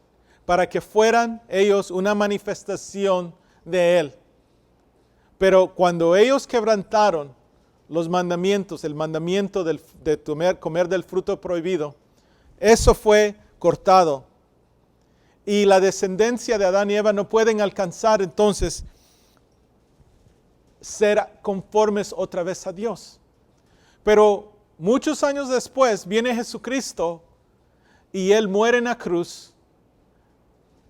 para que fueran ellos una manifestación de Él. Pero cuando ellos quebrantaron los mandamientos, el mandamiento de comer del fruto prohibido, eso fue cortado. Y la descendencia de Adán y Eva no pueden alcanzar entonces ser conformes otra vez a Dios. Pero muchos años después viene Jesucristo y Él muere en la cruz,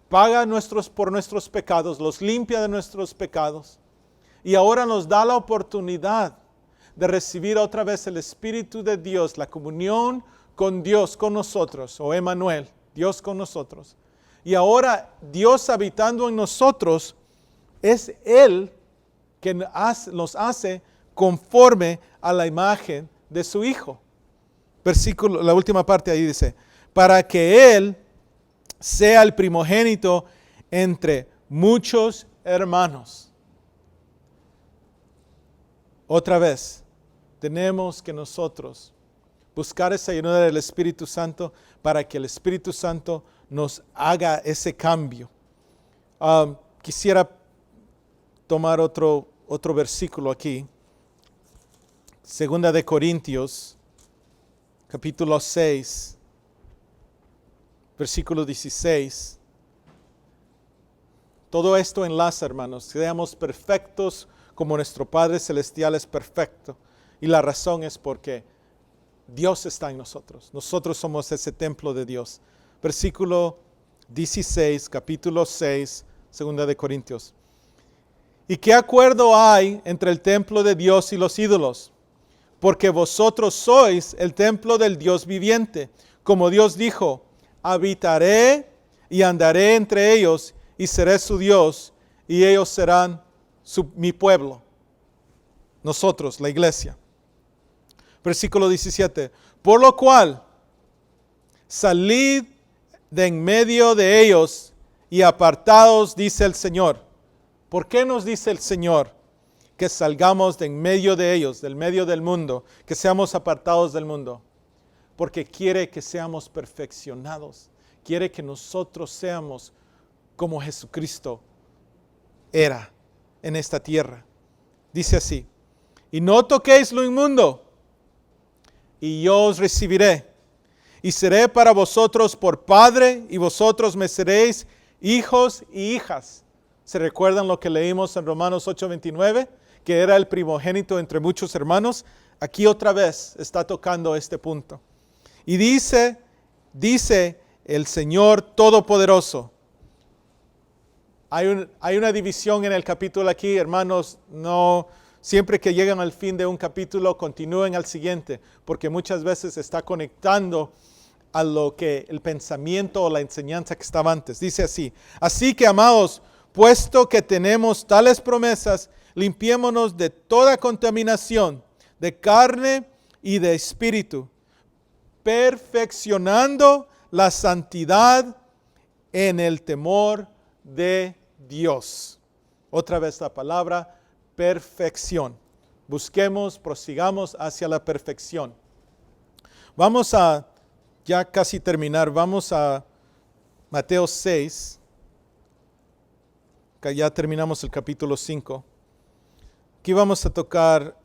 paga por nuestros pecados, los limpia de nuestros pecados y ahora nos da la oportunidad de recibir otra vez el Espíritu de Dios, la comunión con Dios, con nosotros, o Emmanuel, Dios con nosotros. Y ahora Dios habitando en nosotros, es Él que nos hace conforme a la imagen de su Hijo. Versículo, la última parte ahí dice, para que Él sea el primogénito entre muchos hermanos. Otra vez, tenemos que nosotros buscar esa llenura del Espíritu Santo para que el Espíritu Santo nos haga ese cambio. Quisiera tomar otro versículo aquí. Segunda de Corintios, capítulo 6, versículo 16. Todo esto enlaza, hermanos. Seamos perfectos como nuestro Padre Celestial es perfecto. Y la razón es porque Dios está en nosotros. Nosotros somos ese templo de Dios. Versículo 16, capítulo 6, segunda de Corintios. ¿Y qué acuerdo hay entre el templo de Dios y los ídolos? Porque vosotros sois el templo del Dios viviente. Como Dios dijo, habitaré y andaré entre ellos y seré su Dios y ellos serán mi pueblo. Nosotros, la iglesia. Versículo 17. Por lo cual, salid de en medio de ellos y apartaos, dice el Señor. ¿Por qué nos dice el Señor que salgamos de en medio de ellos, del medio del mundo, que seamos apartados del mundo? Porque quiere que seamos perfeccionados. Quiere que nosotros seamos como Jesucristo era en esta tierra. Dice así, y no toquéis lo inmundo, y yo os recibiré, y seré para vosotros por Padre, y vosotros me seréis hijos y hijas. ¿Se recuerdan lo que leímos en Romanos 8:29? Que era el primogénito entre muchos hermanos. Aquí otra vez está tocando este punto. Y dice el Señor Todopoderoso. Hay una división en el capítulo aquí, hermanos, no siempre que llegan al fin de un capítulo continúen al siguiente, porque muchas veces está conectando a lo que el pensamiento o la enseñanza que estaba antes. Dice así, así que amados, puesto que tenemos tales promesas, limpiémonos de toda contaminación, de carne y de espíritu, perfeccionando la santidad en el temor de Dios. Otra vez la palabra perfección. Busquemos, prosigamos hacia la perfección. Vamos a, ya casi terminar, vamos a Mateo 6, que ya terminamos el capítulo 5. Aquí vamos a tocar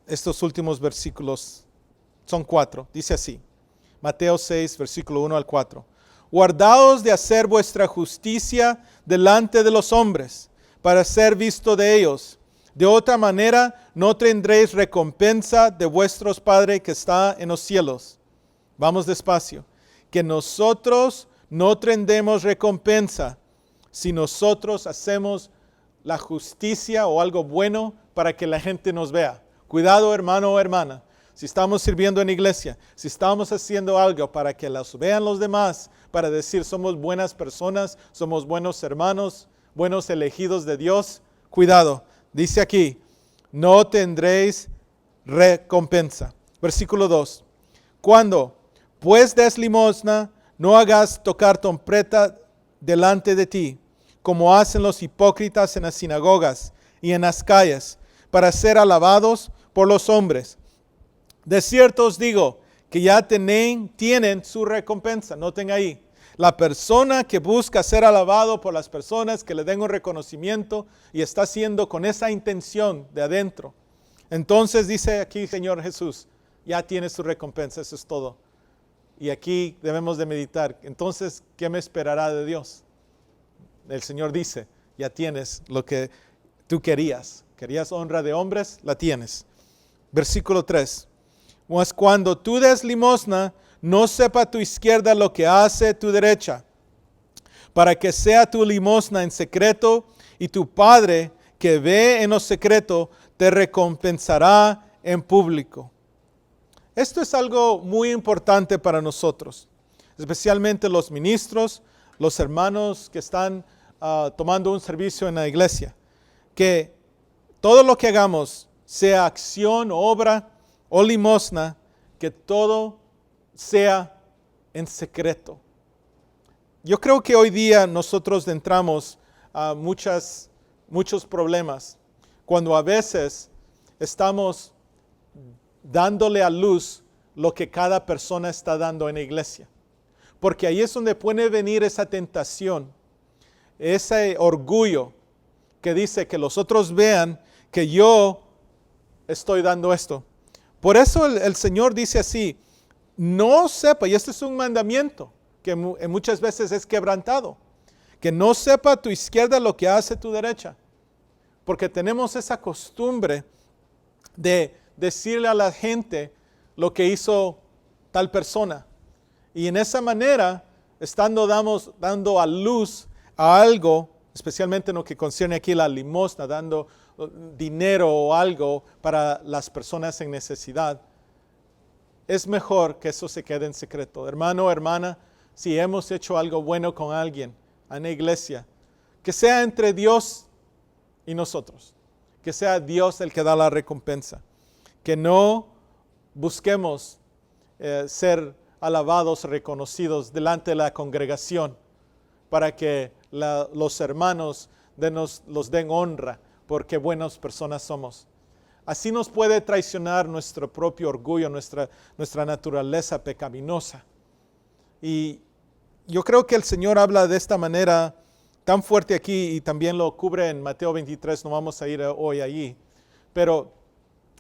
estos últimos versículos, son 4, dice así, Mateo 6, versículo 1 al 4. Guardaos de hacer vuestra justicia delante de los hombres, para ser visto de ellos. De otra manera no tendréis recompensa de vuestros Padre que está en los cielos. Vamos despacio. Que nosotros no tendremos recompensa si nosotros hacemos la justicia o algo bueno para que la gente nos vea. Cuidado, hermano o hermana. Si estamos sirviendo en iglesia, si estamos haciendo algo para que los vean los demás, para decir somos buenas personas, somos buenos hermanos, buenos elegidos de Dios, cuidado. Dice aquí, no tendréis recompensa. Versículo 2. Cuando pues des limosna, no hagas tocar trompeta delante de ti, como hacen los hipócritas en las sinagogas y en las calles, para ser alabados por los hombres. De cierto os digo que ya tienen su recompensa. Noten ahí, la persona que busca ser alabado por las personas, que le den un reconocimiento y está haciendo con esa intención de adentro. Entonces dice aquí Señor Jesús, ya tiene su recompensa, eso es todo. Y aquí debemos de meditar, entonces, ¿qué me esperará de Dios? El Señor dice, ya tienes lo que tú querías. ¿Querías honra de hombres? La tienes. Versículo 3. Pues cuando tú des limosna, no sepa tu izquierda lo que hace tu derecha, para que sea tu limosna en secreto, y tu Padre que ve en lo secreto te recompensará en público. Esto es algo muy importante para nosotros, especialmente los ministros, los hermanos que están tomando un servicio en la iglesia, que todo lo que hagamos, sea acción, obra o limosna, que todo sea en secreto. Yo creo que hoy día nosotros entramos a muchos problemas, cuando a veces estamos dándole a luz lo que cada persona está dando en la iglesia. Porque ahí es donde puede venir esa tentación, ese orgullo que dice que los otros vean que yo estoy dando esto. Por eso el Señor dice así, no sepa, y este es un mandamiento que muchas veces es quebrantado, que no sepa tu izquierda lo que hace tu derecha. Porque tenemos esa costumbre de decirle a la gente lo que hizo tal persona. Y en esa manera, dando a luz a algo, especialmente en lo que concierne aquí la limosna, dando dinero o algo para las personas en necesidad, es mejor que eso se quede en secreto. Hermano o hermana, si hemos hecho algo bueno con alguien en la iglesia, que sea entre Dios y nosotros, que sea Dios el que da la recompensa, que no busquemos ser alabados, reconocidos delante de la congregación para que los hermanos los den honra porque buenas personas somos. Así nos puede traicionar nuestro propio orgullo, nuestra naturaleza pecaminosa. Y yo creo que el Señor habla de esta manera tan fuerte aquí y también lo cubre en Mateo 23, no vamos a ir hoy allí, pero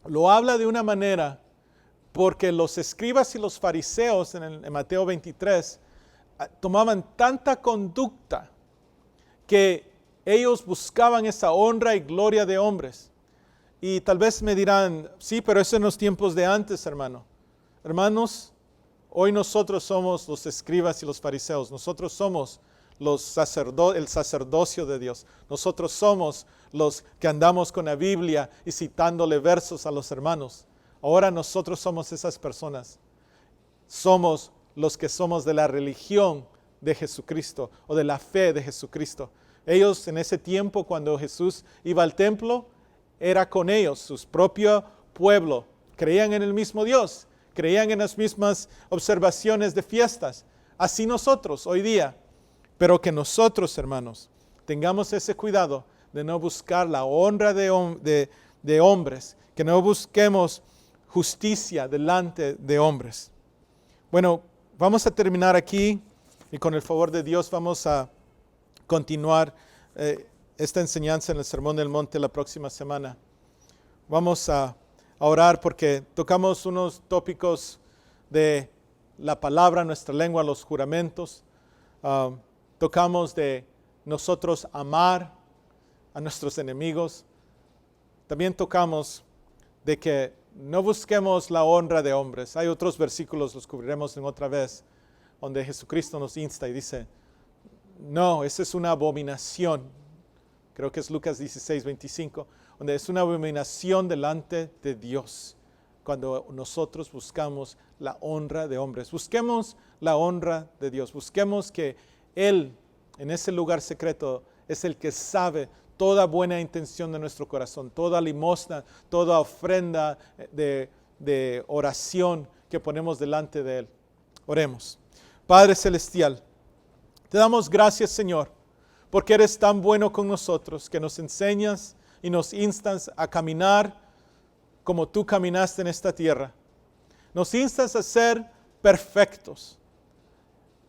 lo habla de una manera porque los escribas y los fariseos en Mateo 23 tomaban tanta conducta que ellos buscaban esa honra y gloria de hombres. Y tal vez me dirán, sí, pero eso en los tiempos de antes, hermano. Hermanos, hoy nosotros somos los escribas y los fariseos. Nosotros somos el sacerdocio de Dios. Nosotros somos los que andamos con la Biblia y citándole versos a los hermanos. Ahora nosotros somos esas personas. Somos los que somos de la religión de Jesucristo o de la fe de Jesucristo. Ellos en ese tiempo cuando Jesús iba al templo, era con ellos, su propio pueblo. Creían en el mismo Dios, creían en las mismas observaciones de fiestas. Así nosotros hoy día. Pero que nosotros, hermanos, tengamos ese cuidado de no buscar la honra de hombres, que no busquemos justicia delante de hombres. Bueno, vamos a terminar aquí y con el favor de Dios vamos a continuar esta enseñanza en el Sermón del Monte la próxima semana. Vamos a orar porque tocamos unos tópicos de la palabra, nuestra lengua, los juramentos. Tocamos de nosotros amar a nuestros enemigos. También tocamos de que no busquemos la honra de hombres. Hay otros versículos, los cubriremos en otra vez, donde Jesucristo nos insta y dice, no, esa es una abominación. creo que es Lucas 16:25, donde es una abominación delante de Dios cuando nosotros buscamos la honra de hombres. Busquemos la honra de Dios, busquemos que Él en ese lugar secreto es el que sabe toda buena intención de nuestro corazón, toda limosna, toda ofrenda de oración que ponemos delante de Él. Oremos. Padre Celestial, te damos gracias, Señor, porque eres tan bueno con nosotros, que nos enseñas y nos instas a caminar como tú caminaste en esta tierra. Nos instas a ser perfectos.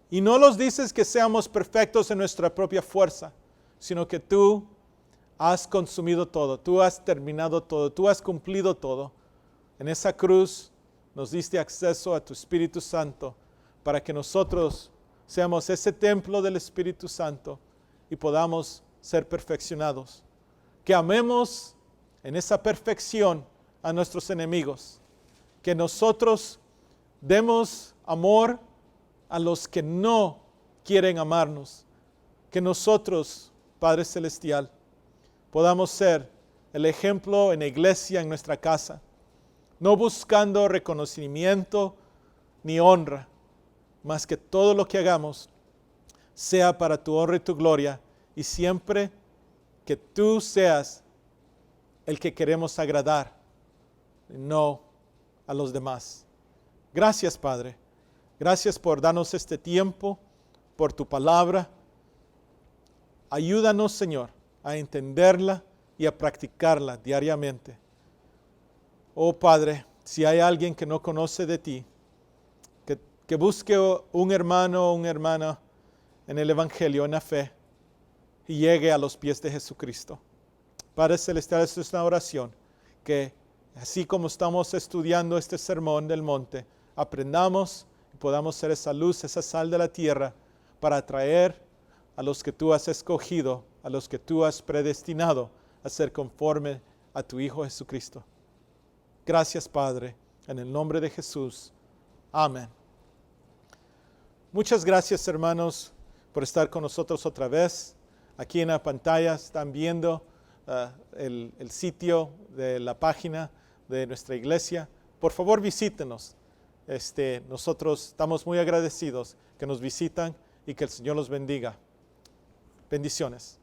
Y no nos dices que seamos perfectos en nuestra propia fuerza, sino que tú has consumido todo, tú has terminado todo, tú has cumplido todo. En esa cruz nos diste acceso a tu Espíritu Santo para que nosotros seamos ese templo del Espíritu Santo y podamos ser perfeccionados. Que amemos en esa perfección a nuestros enemigos. Que nosotros demos amor a los que no quieren amarnos. Que nosotros, Padre Celestial, podamos ser el ejemplo en la iglesia, en nuestra casa, no buscando reconocimiento ni honra, más que todo lo que hagamos sea para tu honra y tu gloria, y siempre que tú seas el que queremos agradar, no a los demás. Gracias, Padre. Gracias por darnos este tiempo, por tu palabra. Ayúdanos, Señor, a entenderla y a practicarla diariamente. Oh Padre, si hay alguien que no conoce de ti, que busque un hermano o una hermana en el Evangelio, en la fe, y llegue a los pies de Jesucristo. Padre Celestial, esta es una oración, que así como estamos estudiando este sermón del monte, aprendamos y podamos ser esa luz, esa sal de la tierra, para atraer a los que tú has escogido, a los que tú has predestinado a ser conforme a tu Hijo Jesucristo. Gracias, Padre, en el nombre de Jesús. Amén. Muchas gracias, hermanos, por estar con nosotros otra vez. Aquí en la pantalla están viendo el sitio de la página de nuestra iglesia. Por favor, visítenos. Nosotros estamos muy agradecidos que nos visitan y que el Señor los bendiga. Bendiciones.